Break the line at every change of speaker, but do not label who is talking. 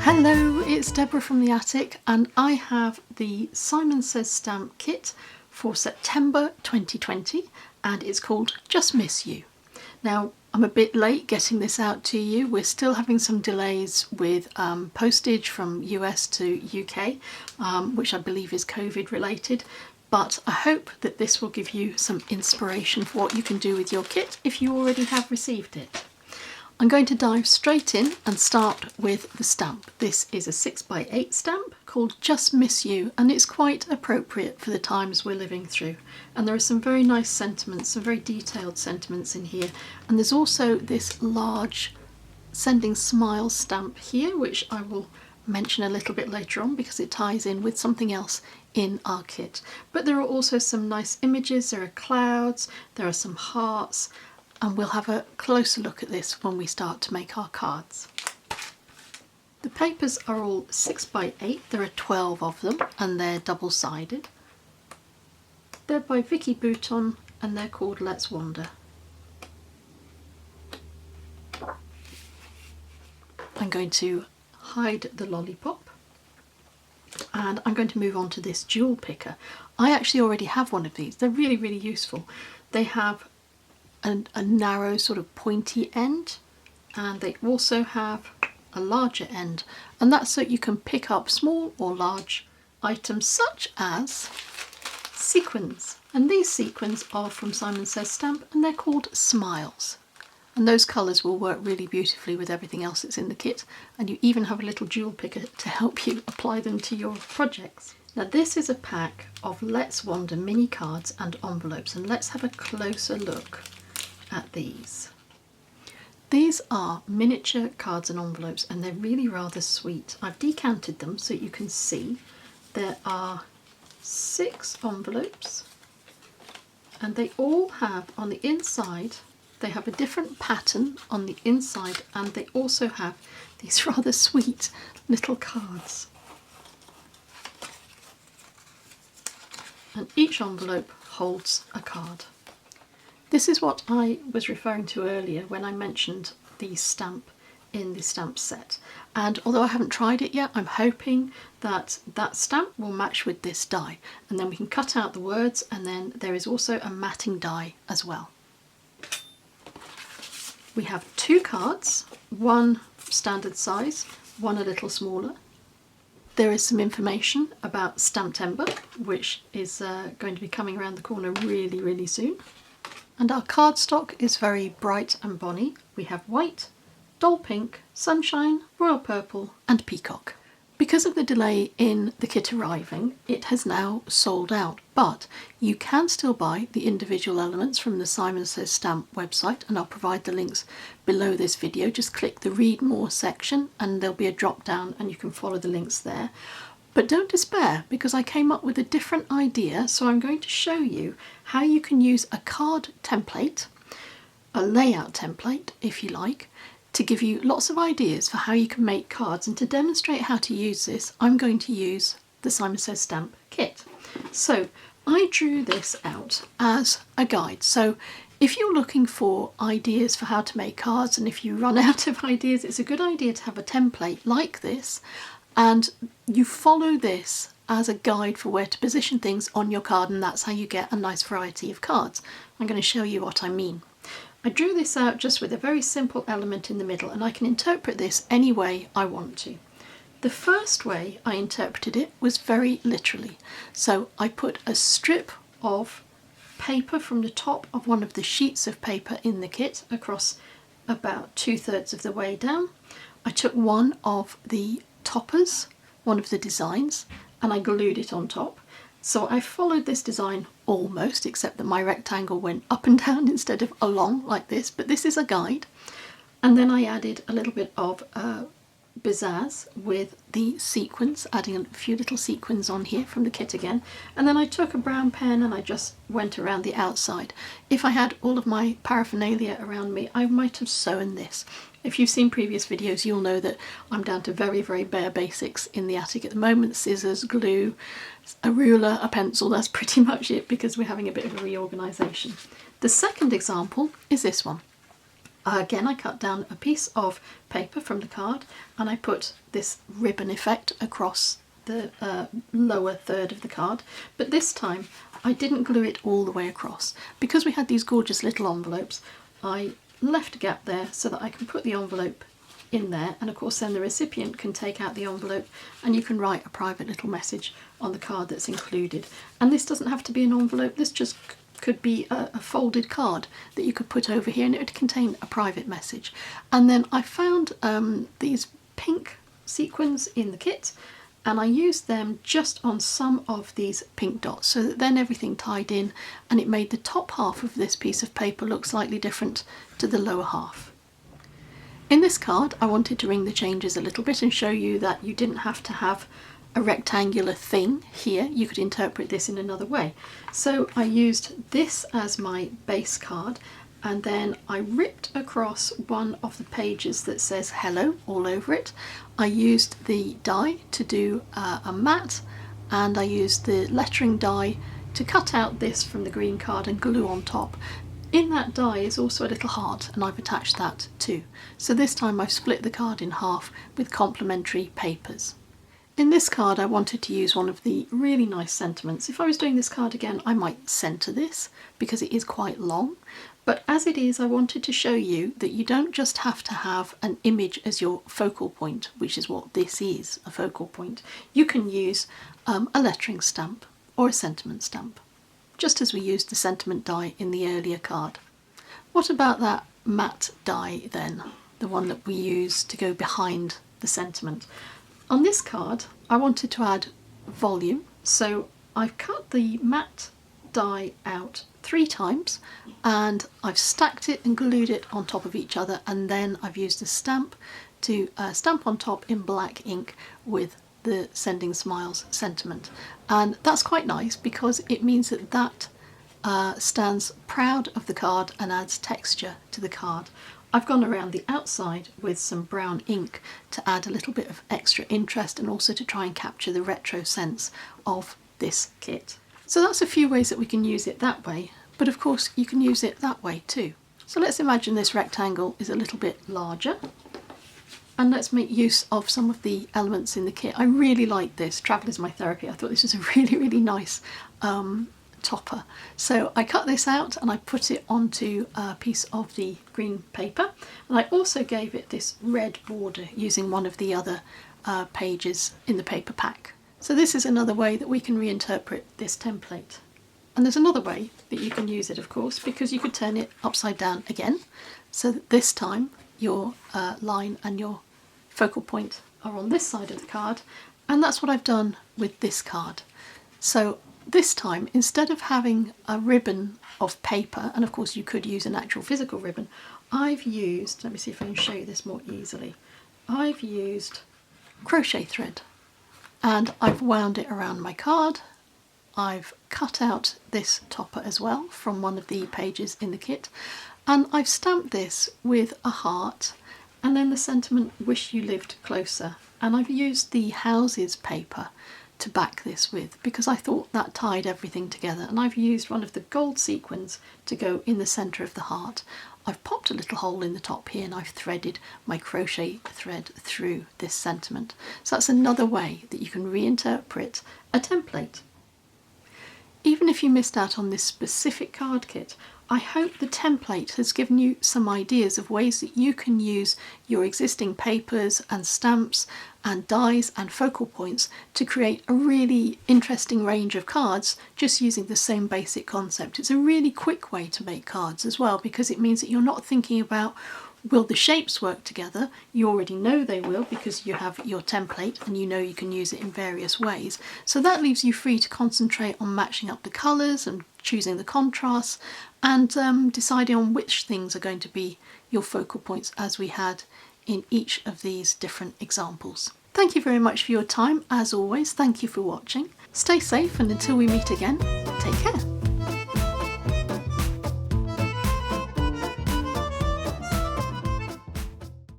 Hello, it's Deborah from the attic, and I have the Simon Says stamp kit for September 2020, and it's called Just Miss You. Now, I'm a bit late getting this out to you. We're still having some delays with postage from US to UK, which I believe is COVID related. But I hope that this will give you some inspiration for what you can do with your kit if you already have received it. I'm going to dive straight in and start with the stamp. This is a 6x8 stamp called Just Miss You, and it's quite appropriate for the times we're living through. And there are some very nice sentiments, some very detailed sentiments in here. And there's also this large sending smiles stamp here, which I will mention a little bit later on because it ties in with something else in our kit. But there are also some nice images, there are clouds, there are some hearts, and we'll have a closer look at this when we start to make our cards. The papers are all 6x8, there are 12 of them, and they're double-sided. They're by Vicky Bouton and they're called Let's Wander. I'm going to hide the lollipop and I'm going to move on to this jewel picker. I actually already have one of these. They're really, really useful. They have a narrow sort of pointy end, and they also have a larger end, and that's so you can pick up small or large items such as sequins. And these sequins are from Simon Says stamp and they're called Smiles. And those colours will work really beautifully with everything else that's in the kit, and you even have a little jewel picker to help you apply them to your projects. Now this is a pack of Let's Wander mini cards and envelopes, and let's have a closer look at these. These are miniature cards and envelopes, and they're really rather sweet. I've decanted them so you can see. There are 6 envelopes, and they all have on the inside, they have a different pattern on the inside, and they also have these rather sweet little cards. And each envelope holds a card. This is what I was referring to earlier when I mentioned the stamp in the stamp set. And although I haven't tried it yet, I'm hoping that that stamp will match with this die. And then we can cut out the words, and then there is also a matting die as well. We have 2 cards, one standard size, one a little smaller. There is some information about Stamptember, which is going to be coming around the corner really, really soon. And our cardstock is very bright and bonny. We have white, dull pink, sunshine, royal purple and peacock. Because of the delay in the kit arriving, it has now sold out, but you can still buy the individual elements from the Simon Says stamp website, and I'll provide the links below this video. Just click the read more section and there'll be a drop down and you can follow the links there. But don't despair, because I came up with a different idea, so I'm going to show you how you can use a card template, a layout template if you like, to give you lots of ideas for how you can make cards. And to demonstrate how to use this, I'm going to use the Simon Says stamp kit. So I drew this out as a guide. So if you're looking for ideas for how to make cards, and if you run out of ideas, it's a good idea to have a template like this, and you follow this as a guide for where to position things on your card, and that's how you get a nice variety of cards. I'm going to show you what I mean. I drew this out just with a very simple element in the middle, and I can interpret this any way I want to. The first way I interpreted it was very literally. So I put a strip of paper from the top of one of the sheets of paper in the kit across about 2/3 of the way down. I took one of the toppers, one of the designs, and I glued it on top. So I followed this design almost, except that my rectangle went up and down instead of along like this, but this is a guide. And then I added a little bit of pizzazz with the sequins, adding a few little sequins on here from the kit again. And then I took a brown pen and I just went around the outside. If I had all of my paraphernalia around me, I might have sewn this. If you've seen previous videos, you'll know that I'm down to very, very bare basics in the attic at the moment. Scissors, glue, a ruler, a pencil, that's pretty much it because we're having a bit of a reorganisation. The second example is this one. Again, I cut down a piece of paper from the card and I put this ribbon effect across the lower third of the card, but this time I didn't glue it all the way across. Because we had these gorgeous little envelopes, I left a gap there so that I can put the envelope in there, and of course then the recipient can take out the envelope and you can write a private little message on the card that's included. And this doesn't have to be an envelope, this just could be a folded card that you could put over here and it would contain a private message. And then I found these pink sequins in the kit and I used them just on some of these pink dots so that then everything tied in and it made the top half of this piece of paper look slightly different to the lower half. In this card I wanted to ring the changes a little bit and show you that you didn't have to have a rectangular thing here, you could interpret this in another way. So I used this as my base card and then I ripped across one of the pages that says hello all over it. I used the die to do a mat and I used the lettering die to cut out this from the green card and glue on top. In that die is also a little heart and I've attached that too. So this time I've split the card in half with complementary papers. In this card I wanted to use one of the really nice sentiments. If I was doing this card again I might centre this because it is quite long, but as it is I wanted to show you that you don't just have to have an image as your focal point, which is what this is, a focal point. You can use a lettering stamp or a sentiment stamp, just as we used the sentiment die in the earlier card. What about that matte die then, the one that we use to go behind the sentiment? On this card I wanted to add volume, so I've cut the matte die out 3 times and I've stacked it and glued it on top of each other, and then I've used a stamp to stamp on top in black ink with the Sending Smiles sentiment. And that's quite nice because it means that that stands proud of the card and adds texture to the card. I've gone around the outside with some brown ink to add a little bit of extra interest and also to try and capture the retro sense of this kit. So that's a few ways that we can use it that way, but of course you can use it that way too. So let's imagine this rectangle is a little bit larger and let's make use of some of the elements in the kit. I really like this, Travel is My Therapy. I thought this was a really nice topper. So I cut this out and I put it onto a piece of the green paper, and I also gave it this red border using one of the other pages in the paper pack. So this is another way that we can reinterpret this template. And there's another way that you can use it, of course, because you could turn it upside down again, so that this time your line and your focal point are on this side of the card, and that's what I've done with this card. So this time, instead of having a ribbon of paper, and of course you could use an actual physical ribbon, I've used, let me see if I can show you this more easily, I've used crochet thread and I've wound it around my card. I've cut out this topper as well from one of the pages in the kit, and I've stamped this with a heart and then the sentiment "Wish you lived closer," and I've used the houses paper to back this with because I thought that tied everything together, and I've used one of the gold sequins to go in the centre of the heart. I've popped a little hole in the top here and I've threaded my crochet thread through this sentiment. So that's another way that you can reinterpret a template. Even if you missed out on this specific card kit, I hope the template has given you some ideas of ways that you can use your existing papers and stamps and dies and focal points to create a really interesting range of cards just using the same basic concept. It's a really quick way to make cards as well, because it means that you're not thinking about will the shapes work together. You already know they will because you have your template and you know you can use it in various ways. So that leaves you free to concentrate on matching up the colours and choosing the contrasts and deciding on which things are going to be your focal points, as we had in each of these different examples. Thank you very much for your time. As always, thank you for watching. Stay safe, and until we meet again, take care.